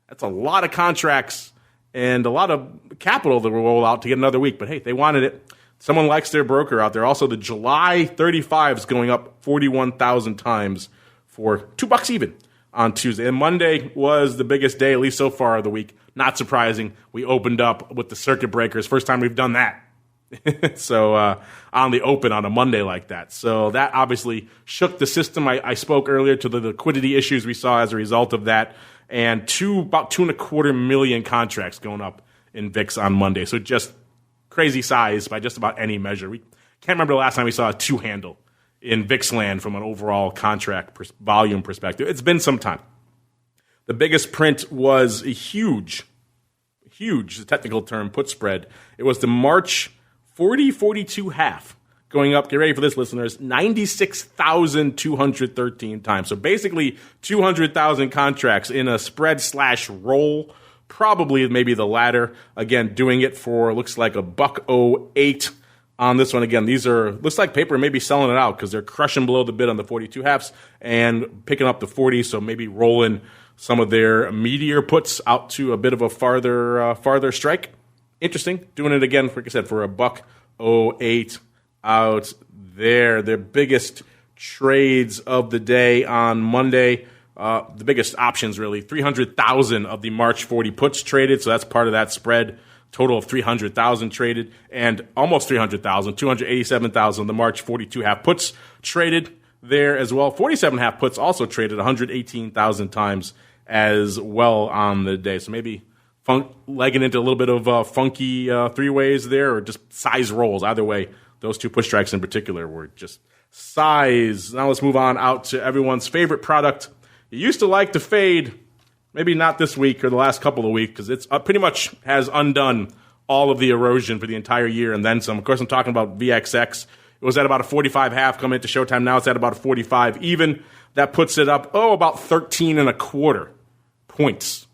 that's a lot of contracts and a lot of capital to roll out to get another week. But hey, they wanted it. Someone likes their broker out there. Also, the July 35 is going up 41,000 times for $2 even on Tuesday. And Monday was the biggest day, at least so far of the week. Not surprising. We opened up with the circuit breakers. First time we've done that. So on the open on a Monday like that. So that obviously shook the system. I spoke earlier to the liquidity issues we saw as a result of that. And about 2.25 million contracts going up in VIX on Monday. So just crazy size by just about any measure. We can't remember the last time we saw a 2-handle in VIX land from an overall contract volume perspective. It's been some time. The biggest print was a huge, the technical term, put spread. It was the March 40-42 half going up. Get ready for this, listeners. 96,213 times. So basically 200,000 contracts in a spread / roll. Probably maybe the latter. Again, doing it for looks like $1.08 on this one. Again, these are looks like paper maybe selling it out because they're crushing below the bid on the 42 halves and picking up the 40. So maybe rolling some of their meatier puts out to a bit of a farther strike. Interesting. Doing it again, like I said, for $1.08 out there. Their biggest trades of the day on Monday. The biggest options, really. 300,000 of the March 40 puts traded, so that's part of that spread. Total of 300,000 traded, and almost 300,000, 287,000 of the March 42 half puts traded there as well. 47 half puts also traded 118,000 times as well on the day. So maybe legging into a little bit of funky three-ways there, or just size rolls. Either way, those two push strikes in particular were just size. Now let's move on out to everyone's favorite product. You used to like to fade, maybe not this week or the last couple of weeks, because it's pretty much has undone all of the erosion for the entire year and then some. Of course, I'm talking about VXX. It was at about a 45 half coming into Showtime. Now it's at about a 45 even. That puts it up, about 13.25 points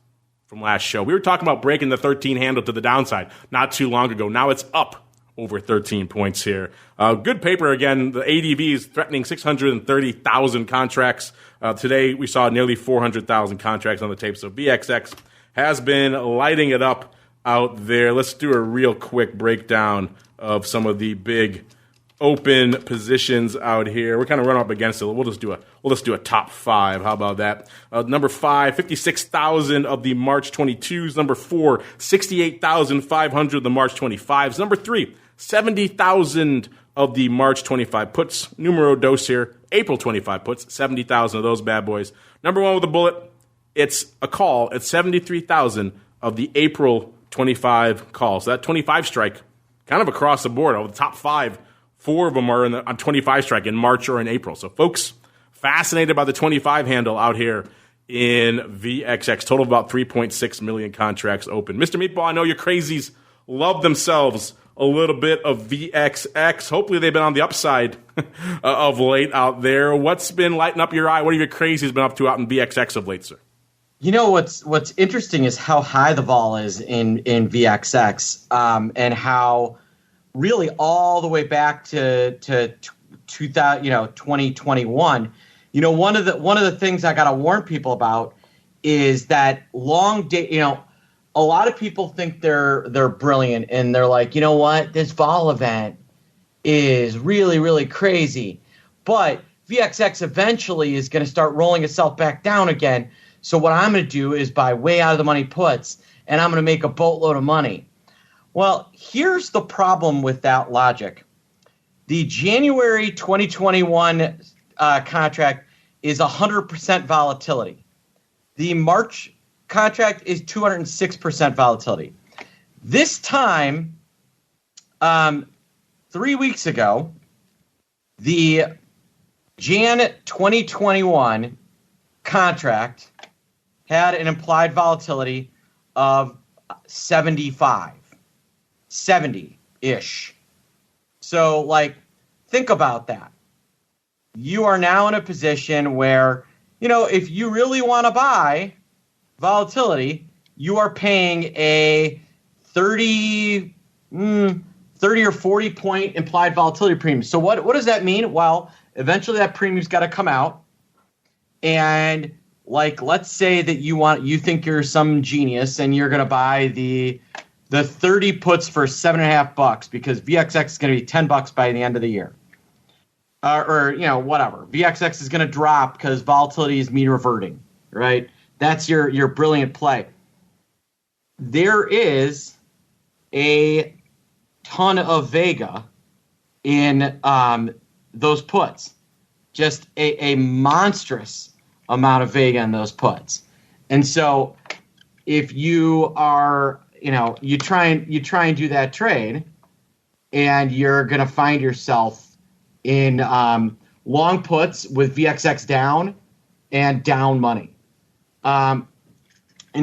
from last show. We were talking about breaking the 13 handle to the downside not too long ago. Now it's up over 13 points here. Good paper again. The ADV is threatening 630,000 contracts. Today we saw nearly 400,000 contracts on the tape. So VXX has been lighting it up out there. Let's do a real quick breakdown of some of the big open positions out here. We're kind of running up against it. We'll just do a top 5. How about that? Number 5, 56,000 of the March 22s. Number 4, 68,500 of the March 25s. Number 3, 70,000 of the March 25 puts. Numero dos here. April 25 puts. 70,000 of those bad boys. Number 1 with a bullet. It's a call at 73,000 of the April 25 calls. So that 25 strike, kind of across the board. Of the top 5, 4 of them are on 25 strike in March or in April. So folks, fascinated by the 25 handle out here in VXX. Total of about 3.6 million contracts open. Mr. Meatball, I know your crazies love themselves a little bit of VXX. Hopefully they've been on the upside of late out there. What's been lighting up your eye? What have your crazies been up to out in VXX of late, sir? You know, what's interesting is how high the vol is in VXX, and how really all the way back to 2021. You know, one of the things I got to warn people about is that long day. You know, a lot of people think they're brilliant, and they're like, you know what, this vol event is really, really crazy, but VXX eventually is going to start rolling itself back down again. So what I'm going to do is buy way out of the money puts, and I'm going to make a boatload of money. Well, here's the problem with that logic. The January 2021 contract is 100% volatility. The March contract is 206% volatility. This time, 3 weeks ago, The Jan 2021 contract had an implied volatility of 75, 70-ish. So, like, think about that. You are now in a position where, if you really want to buy volatility, you are paying a 30 or 40 point implied volatility premium. So what does that mean? Well, eventually that premium's got to come out. And let's say that you think you're some genius and you're going to buy the 30 puts for $7.50 because VXX is going to be $10 by the end of the year. Or whatever. VXX is going to drop because volatility is mean reverting, right? That's your brilliant play. There is a ton of Vega in those puts. Just a monstrous amount of Vega in those puts. And so if you are, you try and do that trade and you're going to find yourself in long puts with VXX down and down money. In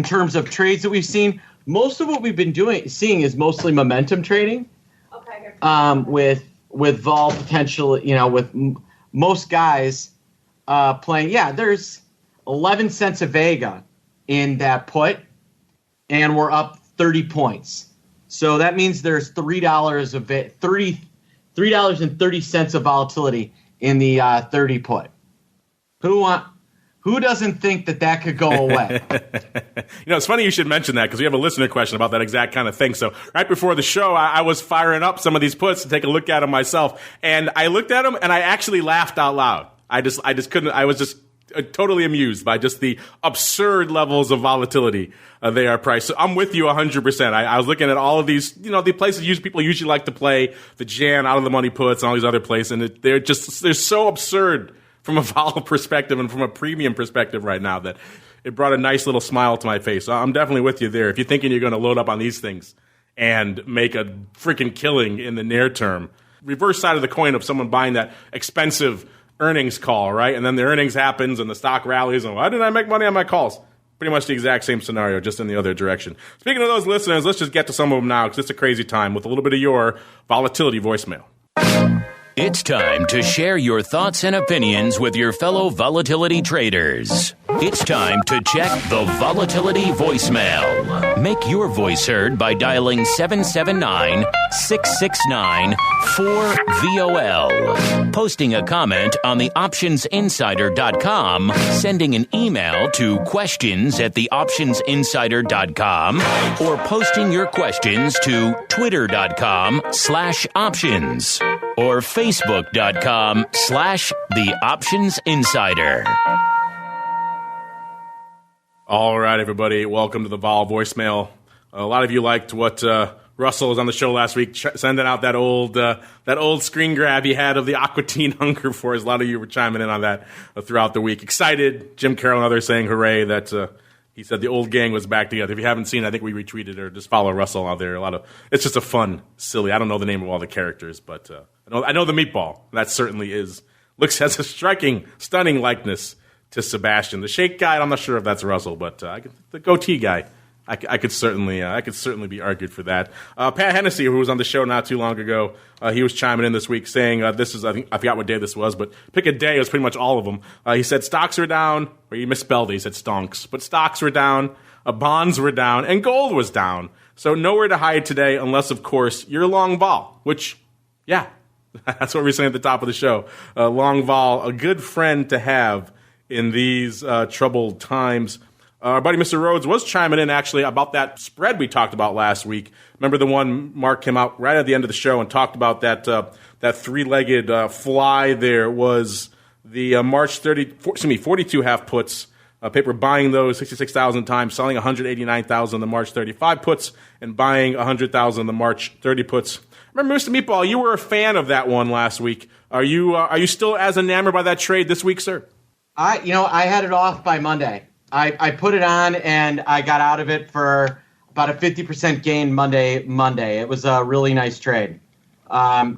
terms of trades that we've seen, most of what we've been seeing is mostly momentum trading. Okay. With vol potential, with most guys playing. Yeah, there's 11 cents of Vega in that put, and we're up 30 points. So that means there's $3.30 of volatility in the 30 put. Who doesn't think that could go away? It's funny you should mention that because we have a listener question about that exact kind of thing. So right before the show, I was firing up some of these puts to take a look at them myself, and I looked at them and I actually laughed out loud. I just couldn't. I was just totally amused by just the absurd levels of volatility they are priced. So I'm with you 100%. I was looking at all of these, the places people usually like to play the Jan out of the money puts and all these other places, and they're so absurd from a vol perspective and from a premium perspective right now that it brought a nice little smile to my face. So I'm definitely with you there. If you're thinking you're going to load up on these things and make a freaking killing in the near term, reverse side of the coin of someone buying that expensive earnings call, right? And then the earnings happens and the stock rallies and why didn't I make money on my calls? Pretty much the exact same scenario, just in the other direction. Speaking of those listeners, let's just get to some of them now because it's a crazy time with a little bit of your volatility voicemail. It's time to share your thoughts and opinions with your fellow volatility traders. It's time to check the volatility voicemail. Make your voice heard by dialing 779-669-4VOL. Posting a comment on the optionsinsider.com, sending an email to questions@theoptionsinsider.com, or posting your questions to twitter.com/options or facebook.com/theoptionsinsider. All right, everybody, welcome to the Vol voicemail. A lot of you liked what Russell was on the show last week, sending out that old screen grab he had of the Aqua Teen Hunger Force. A lot of you were chiming in on that throughout the week. Excited, Jim Carroll and others saying hooray that he said the old gang was back together. If you haven't seen it, I think we retweeted or just follow Russell out there. It's just a fun, silly. I don't know the name of all the characters, but I know the meatball. That certainly looks as a striking, stunning likeness to Sebastian. The shake guy, I'm not sure if that's Russell, but the goatee guy, I could certainly be argued for that. Pat Hennessy, who was on the show not too long ago, he was chiming in this week saying this is, I forgot what day this was, but pick a day. It was pretty much all of them. He said stocks were down, or he misspelled it. He said stonks, but stocks were down, bonds were down, and gold was down. So nowhere to hide today, unless of course you're long vol, which, yeah, that's what we're saying at the top of the show. Long vol, a good friend to have in these troubled times. Our buddy Mr. Rhodes was chiming in actually about that spread we talked about last week. Remember the one Mark came out right at the end of the show and talked about that three-legged fly there was the March 42 half puts. Paper buying those 66,000 times, selling 189,000 the March 35 puts, and buying 100,000 the March 30 puts. Remember, Mr. Meatball, you were a fan of that one last week. Are you still as enamored by that trade this week, sir? I had it off by Monday. I put it on and I got out of it for about a 50% gain Monday. It was a really nice trade.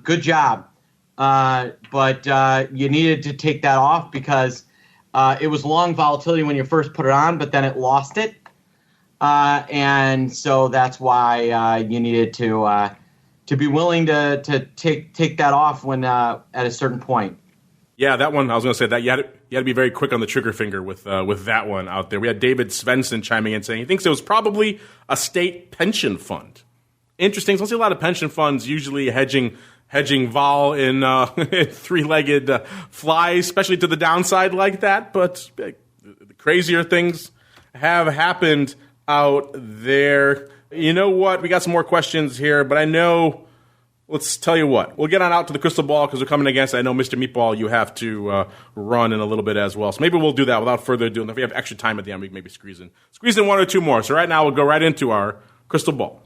Good job. but you needed to take that off because it was long volatility when you first put it on, but then it lost it. And so that's why you needed to be willing to take that off when at a certain point. Yeah, that one, I was going to say that you had to be very quick on the trigger finger with that one out there. We had David Svensson chiming in saying he thinks it was probably a state pension fund. Interesting. So I see a lot of pension funds usually hedging vol in three-legged flies, especially to the downside like that. But crazier things have happened out there. You know what? We got some more questions here, but I know, let's tell you what. We'll get on out to the crystal ball because we're coming against, I know, Mr. Meatball, you have to run in a little bit as well. So maybe we'll do that without further ado. And if we have extra time at the end, we can maybe squeeze in one or two more. So right now, we'll go right into our crystal ball.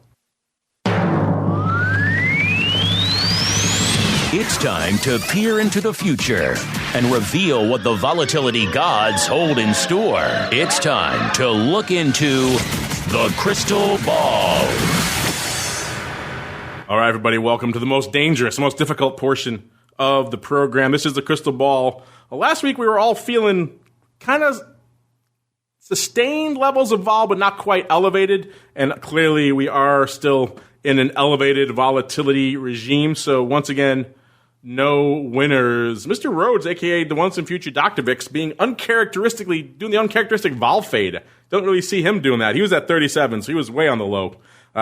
It's time to peer into the future and reveal what the volatility gods hold in store. It's time to look into the crystal ball. All right, everybody, welcome to the most dangerous, most difficult portion of the program. This is the crystal ball. Last week, we were all feeling kind of sustained levels of vol, but not quite elevated. And clearly, we are still in an elevated volatility regime. So once again, no winners. Mr. Rhodes, a.k.a. the once and future Dr. VIX, being doing the uncharacteristic vol fade. Don't really see him doing that. He was at 37, so he was way on the low.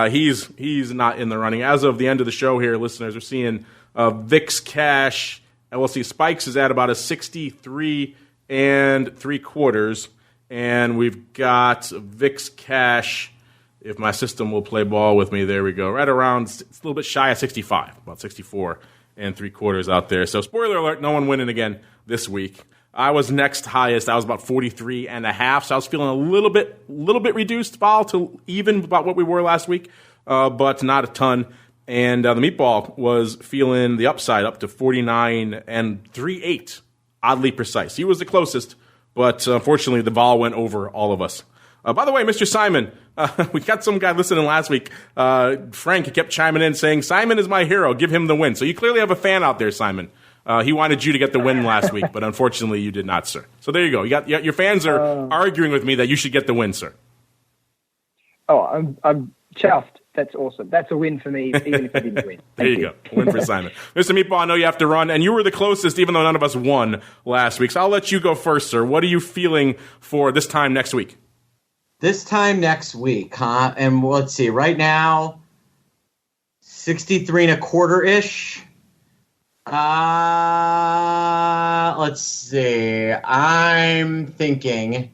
He's not in the running. As of the end of the show here, listeners, we're seeing VIX cash. LLC Spikes is at about a 63 3/4. And we've got VIX cash, if my system will play ball with me, there we go, right around, it's a little bit shy of 65, about 64 3/4 out there. So spoiler alert, no one winning again this week. I was next highest. I was about 43.5, so I was feeling a little bit reduced vol to even about what we were last week, but not a ton. And the Meatball was feeling the upside up to 49 3/8, oddly precise. He was the closest, but unfortunately the vol went over all of us. By the way, Mr. Simon, we got some guy listening last week. Frank kept chiming in saying, Simon is my hero. Give him the win. So you clearly have a fan out there, Simon. He wanted you to get the win last week, but unfortunately you did not, sir. So there you go. Your fans are arguing with me that you should get the win, sir. Oh, I'm chuffed. That's awesome. That's a win for me, even if I didn't win. There you go. Win for Simon. Mr. Meatball, I know you have to run, and you were the closest, even though none of us won last week. So I'll let you go first, sir. What are you feeling for this time next week? This time next week, huh? And let's see. Right now, 63 1/4-ish. Let's see. I'm thinking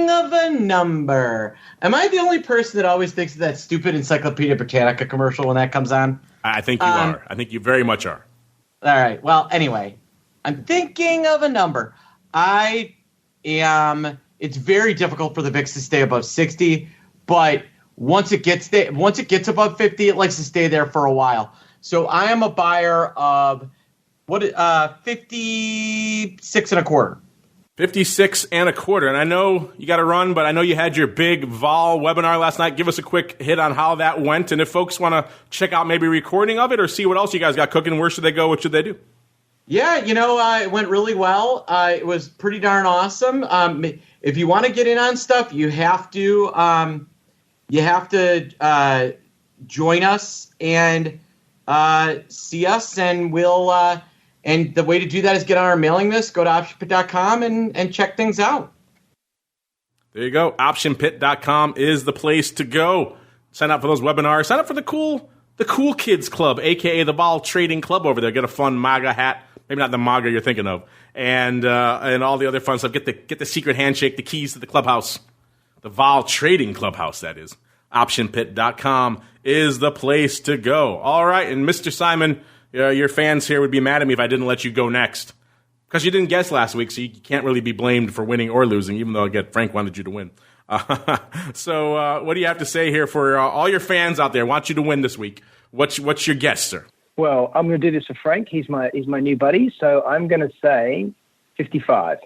of a number. Am I the only person that always thinks of that stupid Encyclopedia Britannica commercial when that comes on? I think you are. I think you very much are. All right. Well, anyway, I'm thinking of a number. It's very difficult for the VIX to stay above 60, but once it gets above 50, it likes to stay there for a while. So I am a buyer of 56 1/4. 56 1/4. And I know you got to run, but I know you had your big vol webinar last night. Give us a quick hit on how that went. And if folks want to check out maybe a recording of it or see what else you guys got cooking, where should they go? What should they do? Yeah, it went really well. It was pretty darn awesome. If you want to get in on stuff, you have to join us and see us, and we'll. And the way to do that is get on our mailing list. Go to optionpit.com and check things out. There you go. Optionpit.com is the place to go. Sign up for those webinars. Sign up for the cool kids club, a.k.a. the Vol Trading Club over there. Get a fun MAGA hat. Maybe not the MAGA you're thinking of. And all the other fun stuff. Get the secret handshake, the keys to the clubhouse. The Vol Trading Clubhouse, that is. Optionpit.com is the place to go. All right, and Mr. Simon, your fans here would be mad at me if I didn't let you go next. Because you didn't guess last week, so you can't really be blamed for winning or losing, even though, again, Frank wanted you to win. So what do you have to say here for all your fans out there? Want you to win this week. What's your guess, sir? Well, I'm going to do this for Frank. He's my new buddy, so I'm going to say 55.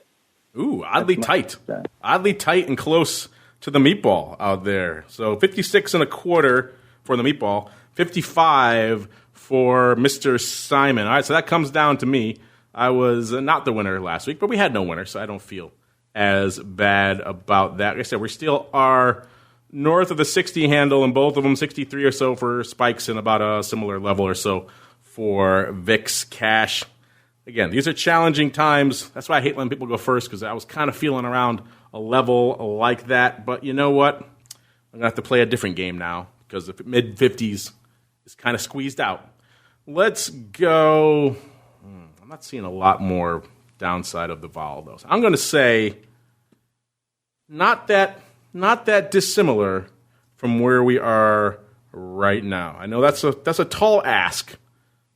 Ooh, oddly tight. Oddly tight and close to the Meatball out there. So 56 1/4 for the Meatball, 55 for Mr. Simon. All right, so that comes down to me. I was not the winner last week, but we had no winner, so I don't feel as bad about that. Like I said, we still are north of the 60 handle in both of them, 63 or so for spikes and about a similar level or so for VIX cash. Again, these are challenging times. That's why I hate letting people go first, because I was kind of feeling around a level like that. But you know what? I'm going to have to play a different game now, because the mid-50s is kind of squeezed out. Let's go. I'm not seeing a lot more downside of the vol, though. So I'm going to say not that dissimilar from where we are right now. I know that's a tall ask,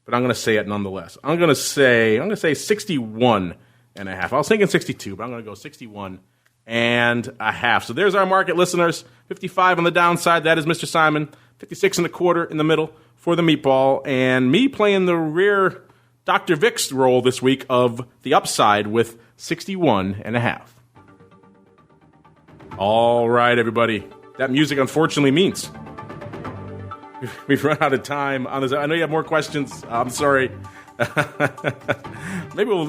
but I'm going to say it nonetheless. I'm going to say 61 and a half. I was thinking 62, but I'm going to go 61 and a half. So there's our market, listeners. 55 on the downside. That is Mr. Simon. 56 and a quarter in the middle for the meatball, and me playing the rear Dr. VIX role this week of the upside with 61 and a half. All right, everybody. That music, unfortunately, means we've run out of time on this. I know you have more questions. I'm sorry. Maybe we'll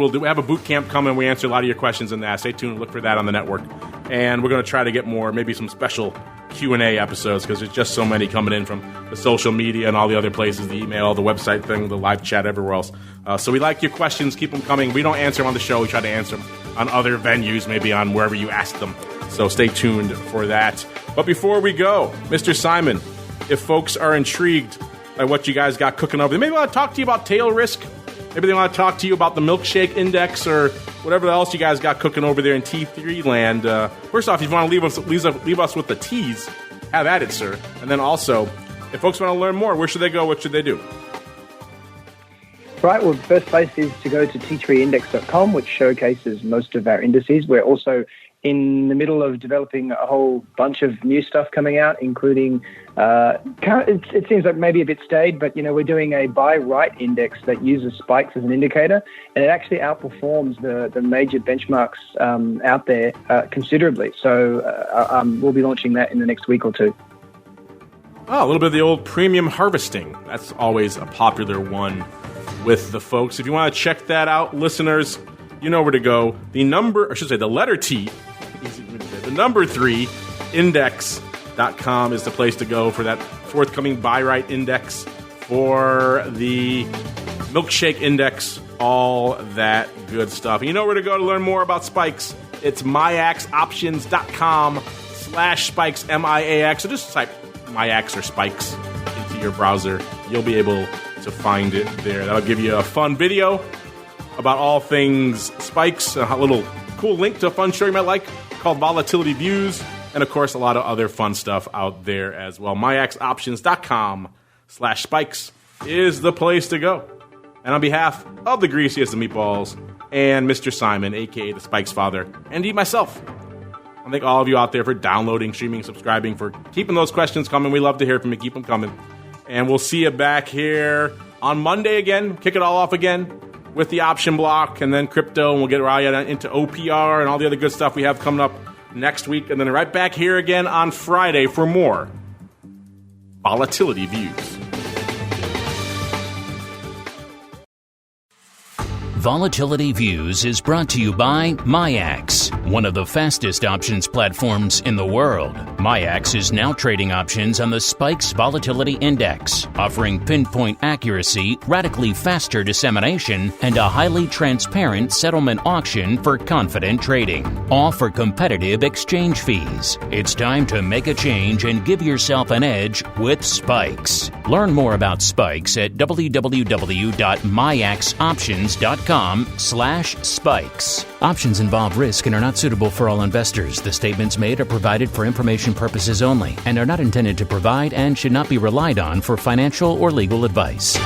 do. We have a boot camp coming. We answer a lot of your questions in that. Stay tuned. Look for that on the network. And we're going to try to get more, maybe some special Q&A episodes, because there's just so many coming in from the social media and all the other places, the email, the website thing, the live chat, everywhere else. So we like your questions. Keep them coming. We don't answer them on the show. We try to answer them on other venues, maybe on wherever you ask them. So stay tuned for that. But before we go, Mr. Simon, if folks are intrigued by what you guys got cooking over there, maybe they want to talk to you about tail risk. Maybe they want to talk to you about the milkshake index or whatever else you guys got cooking over there in T3 land. First off, if you want to leave us with the T's, have at it, sir. And then also, if folks want to learn more, where should they go? What should they do? Right, well, the first place is to go to t3index.com, which showcases most of our indices. We're also in the middle of developing a whole bunch of new stuff coming out, including, it seems like maybe a bit staid, but, we're doing a buy-right index that uses spikes as an indicator, and it actually outperforms the major benchmarks out there considerably. So we'll be launching that in the next week or two. Oh, a little bit of the old premium harvesting. That's always a popular one with the folks. If you want to check that out, listeners, you know where to go. The letter T, the number 3, index.com is the place to go for that forthcoming buy right index, for the milkshake index, all that good stuff. And you know where to go to learn more about spikes. It's MIAXoptions.com/spikes, MIAX. So just type MIAX or spikes into your browser. You'll be able to find it there. That'll give you a fun video about all things spikes, a little cool link to a fun show you might like called Volatility Views, and of course a lot of other fun stuff out there as well. MIAXoptions.com/spikes is the place to go. And on behalf of the greasiest of meatballs and Mr. Simon, aka the Spikes Father, and myself, I thank all of you out there for downloading, streaming, subscribing, for keeping those questions coming. We love to hear from you. Keep them coming. And we'll see you back here on Monday again. Kick it all off again with the option block and then crypto. And we'll get right into OPR and all the other good stuff we have coming up next week. And then right back here again on Friday for more Volatility Views. Volatility Views is brought to you by MIAX, one of the fastest options platforms in the world. MIAX is now trading options on the Spikes Volatility Index, offering pinpoint accuracy, radically faster dissemination, and a highly transparent settlement auction for confident trading, all for competitive exchange fees. It's time to make a change and give yourself an edge with Spikes. Learn more about Spikes at www.miaxoptions.com/spikes. Options involve risk and are not suitable for all investors. The statements made are provided for information purposes only and are not intended to provide and should not be relied on for financial or legal advice.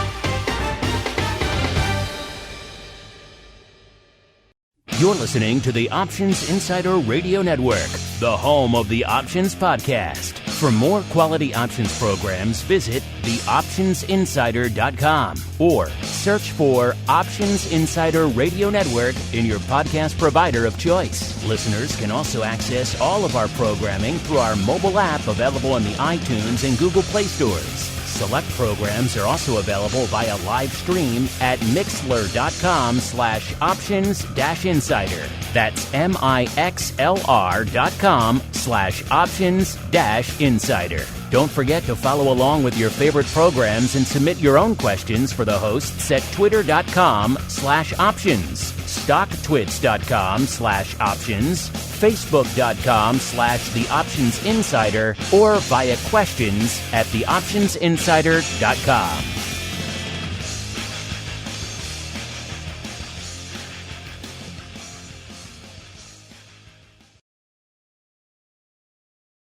You're listening to the Options Insider Radio Network, the home of the Options Podcast. For more quality options programs, visit theoptionsinsider.com or search for Options Insider Radio Network in your podcast provider of choice. Listeners can also access all of our programming through our mobile app available in the iTunes and Google Play stores. Select programs are also available via live stream at mixlr.com/options-insider. That's MIXLR.com/options-insider. Don't forget to follow along with your favorite programs and submit your own questions for the hosts at twitter.com/options, stocktwits.com/options, facebook.com/theoptionsinsider, or via questions@theoptionsinsider.com.